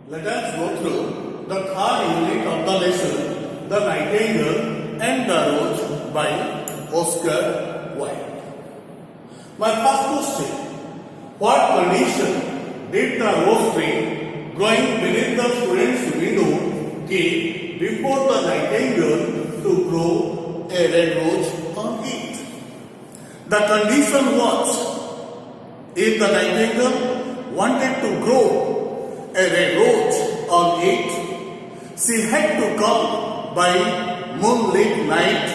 Let us go through the third unit of the lesson, The Nightingale and the Rose by Oscar Wilde. My first question, what condition did the rose tree growing beneath the student's window give before the nightingale to grow a red rose on it? The condition was, if the nightingale wanted to grow a red rose on it, she had to come by moonlit night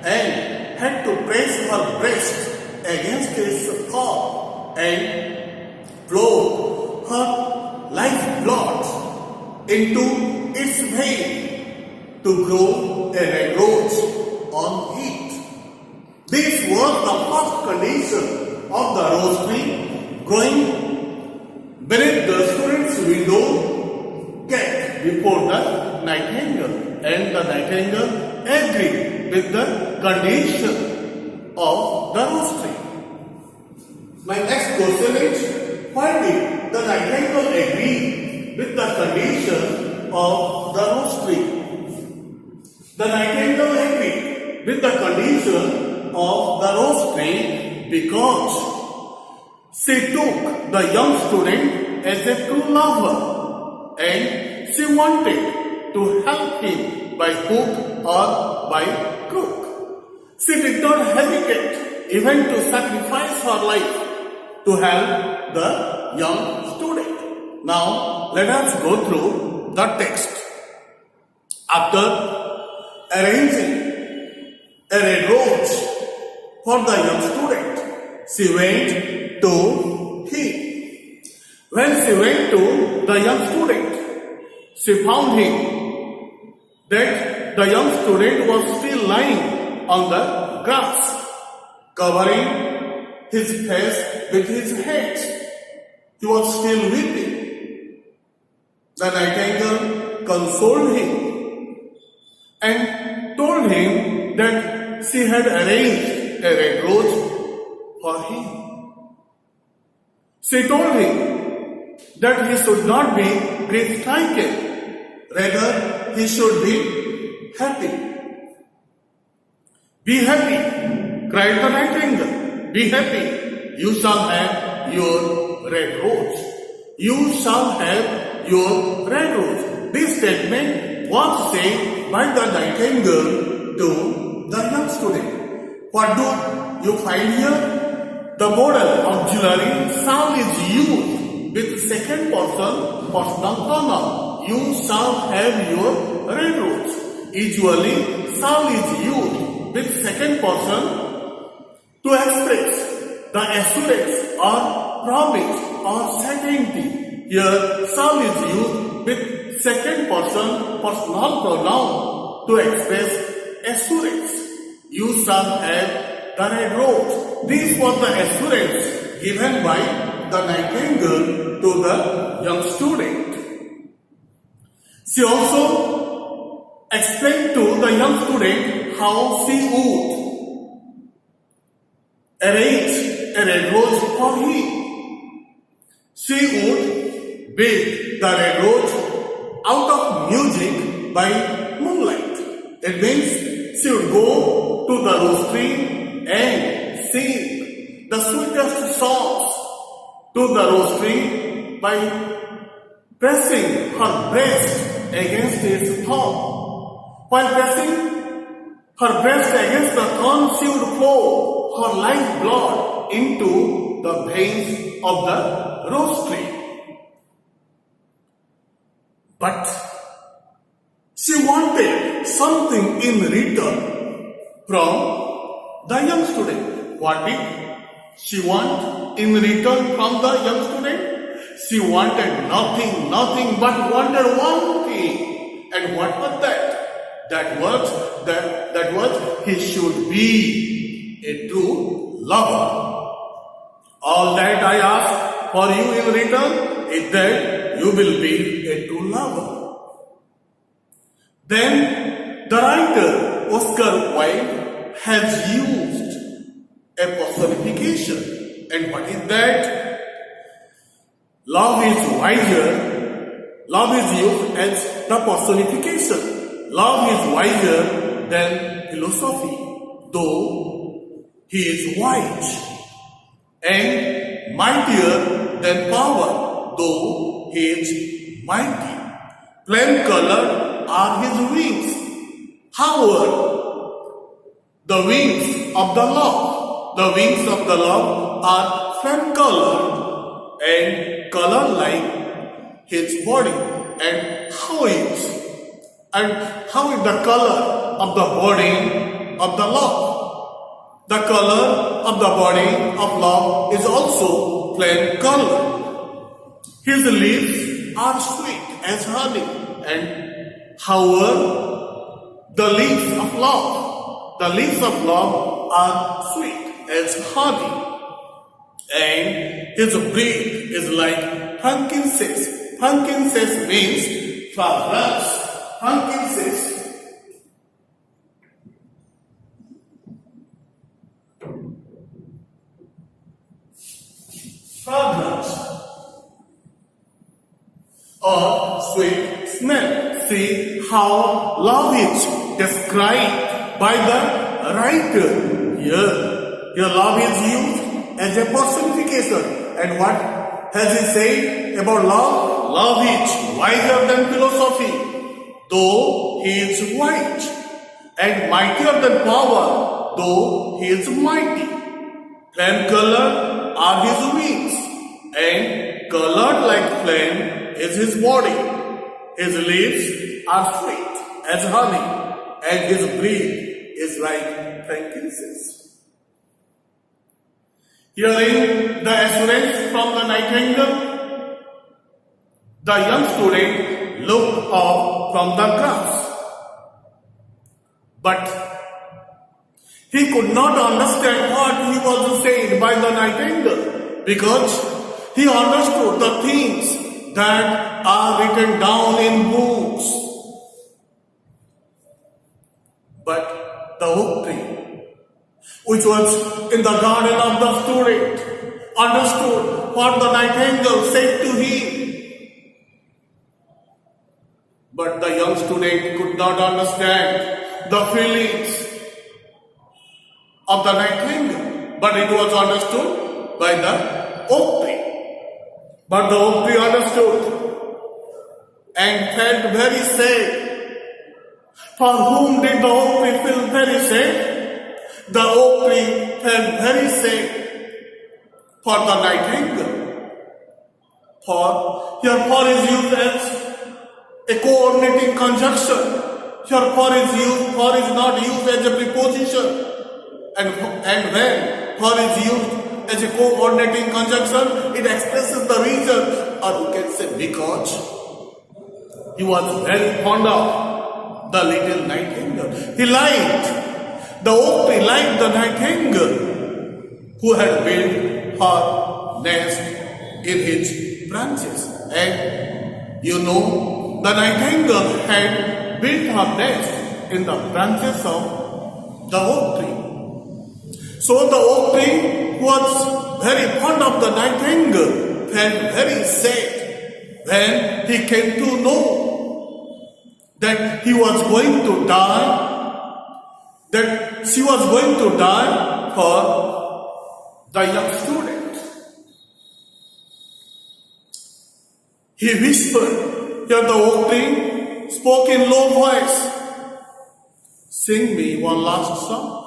and had to press her breast against its top and pour her lifeblood into its vein to grow a red rose on it. This was the first condition of the rose tree growing beneath the student's window kept before the nightingale, and the nightingale agreed with the condition of the rose tree. My next question is, why did the nightingale agree with the condition of the rose tree? The nightingale agreed with the condition of the rose tree because she took the young student as a true lover and she wanted to help him by hook or by crook. She did not hesitate even to sacrifice her life to help the young student. Now, let us go through the text. After arranging a red rose for the young student, she went to him. When she went to the young student, she found him that the young student was still lying on the grass, covering his face with his hands. He was still weeping. The nightingale consoled him and told him that she had arranged a red rose for him. She told him that he should not be grief-stricken, rather he should be happy. Be happy, cried the nightingale. Be happy, you shall have your red rose. You shall have your red rose. This statement was said by the nightingale to the young student. What do you find here? The modal auxiliary shall is used with second person personal pronoun. You shall have your red rose. Usually, shall is used with second person to express the assurance or promise or certainty. Here, shall is used with second person personal pronoun to express assurance. You shall have the red rose. This was the assurance given by the nightingale to the young student. She also explained to the young student how she would arrange a red rose for him. She would bake the red rose out of music by moonlight. It means she would go to the rose tree and sing the sweetest songs to the rose tree by pressing her breast against its thorn. While pressing her breast against the thorn, she would pour her lifeblood into the veins of the rose tree. But she wanted something in return from the young student. What did she want in return from the young student? She wanted nothing but wanted one thing. And what was that? That was he should be a true lover. All that I ask for you in return is that you will be a true lover. Then the writer Oscar Wilde has used a personification. And what is that? Love is wiser love is used as the personification. Love is wiser than philosophy, though he is wise, and mightier than power, though he is mighty. Flame color are his wings. However, the wings of the love are flame colored and color like his body. And how is the color of the body of the love? The color of the body of love is also flame colored. His lips are sweet as honey, and however, the lips of love are sweet as honey, and his breath is like frankincense. Frankincense means fragrance. Frankincense. Fragrance or sweet smell. See how love is described by the writer here. Your love is used as a personification. And what has he said about love? Love is wiser than philosophy, though he is wise, and mightier than power, though he is mighty. Flame color are his wings, and colored like flame is his body. His lips are sweet as honey, and his breath is like frankincense. Hearing the assurance from the nightingale, the young student looked up from the grass. But he could not understand what he was saying by the nightingale, because he understood the things that are written down in books. But the oak tree, which was in the garden of the student, understood what the nightingale said to him. But the young student could not understand the feelings of the nightingale, but it was understood by the oak tree. But the oak tree understood and felt very sad. For whom did the oak tree feel very sad? The oak tree felt very sad for the nightingale. For here for is used as a coordinating conjunction. Here for is not used as a preposition. And when for is used as a coordinating conjunction, it expresses the reason, or you can say because he was very fond of the little nightingale. He liked, the oak tree liked the nightingale who had built her nest in his branches. And you know, the nightingale had built her nest in the branches of the oak tree. So the oak tree was very fond of the nightingale, felt very sad when he came to know that he was going to die, that she was going to die for the young student. He whispered, here the oak tree spoke in low voice, sing me one last song.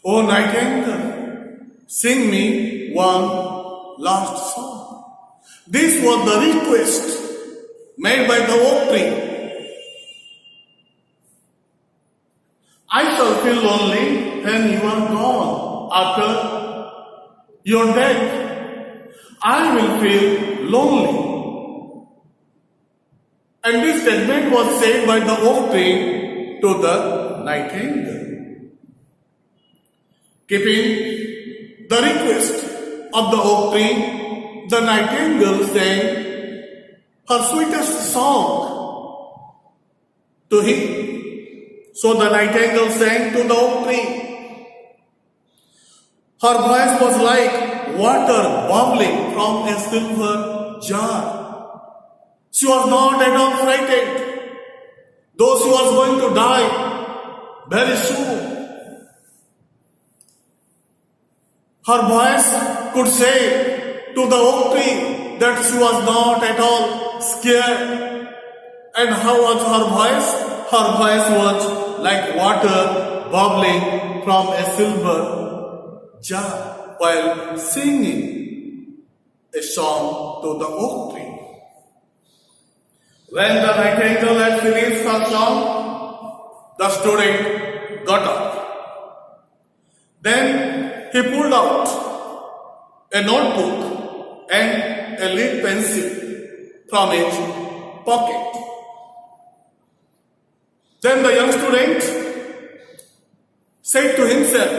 Oh nightingale, sing me one last song. This was the request made by the oak tree. I shall feel lonely when you are gone. After your death, I will feel lonely. And this statement was said by the oak tree to the nightingale. Keeping the request of the oak tree, the nightingale sang her sweetest song to him. So the nightingale sang to the oak tree. Her voice was like water bubbling from a silver jar. She was not at all frightened, though she was going to die very soon. Her voice could say to the oak tree that she was not at all scared. And how was her voice? Her voice was like water bubbling from a silver jar while singing a song to the oak tree. When the nightingale had finished her song, the student got up. Then he pulled out a notebook and a lead pencil from his pocket. Then the young student said to himself,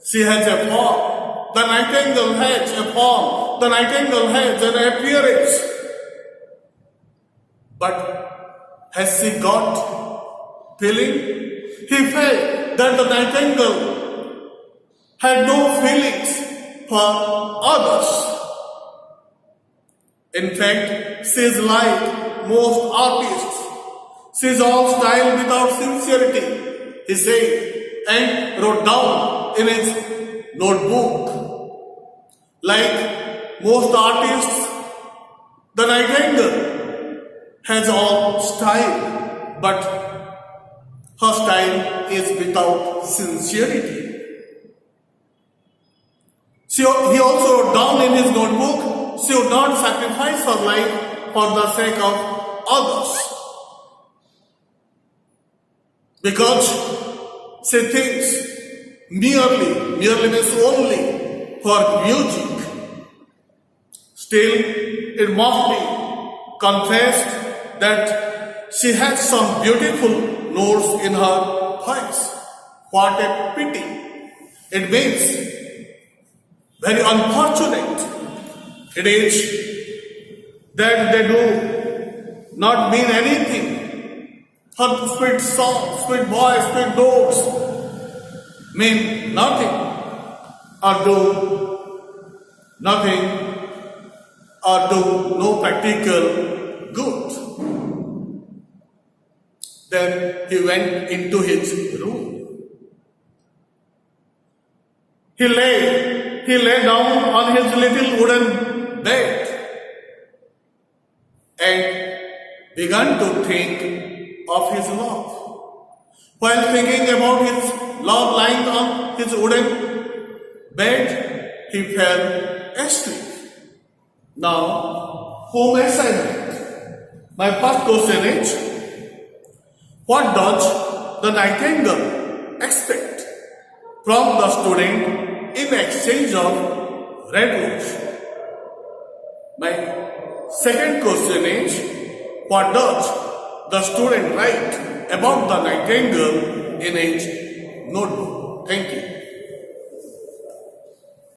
she has a form, the nightingale has a form, the nightingale has an appearance. But has she got feeling? He felt that the nightingale had no feelings for others. In fact, she is like most artists. She is all style without sincerity, he said, and wrote down in his notebook. Like most artists, the nightingale has all style, but her style is without sincerity. He also wrote down in his notebook, she would not sacrifice her life for the sake of others. Because she thinks merely means only for music. Still, it must be confessed that she has some beautiful notes in her voice. What a pity. It means very unfortunate it is that they do not mean anything. Her sweet song, sweet voice, sweet notes mean nothing or do nothing or do no practical good. Then he went into his room. He lay down on his little wooden bed and began to think of his love. While thinking about his love lying on his wooden bed, he fell asleep. Now, home assignment. My first question is, what does the nightingale expect from the student in exchange of red rose? My second question is, what does the student write about the nightingale in his notebook? Thank you.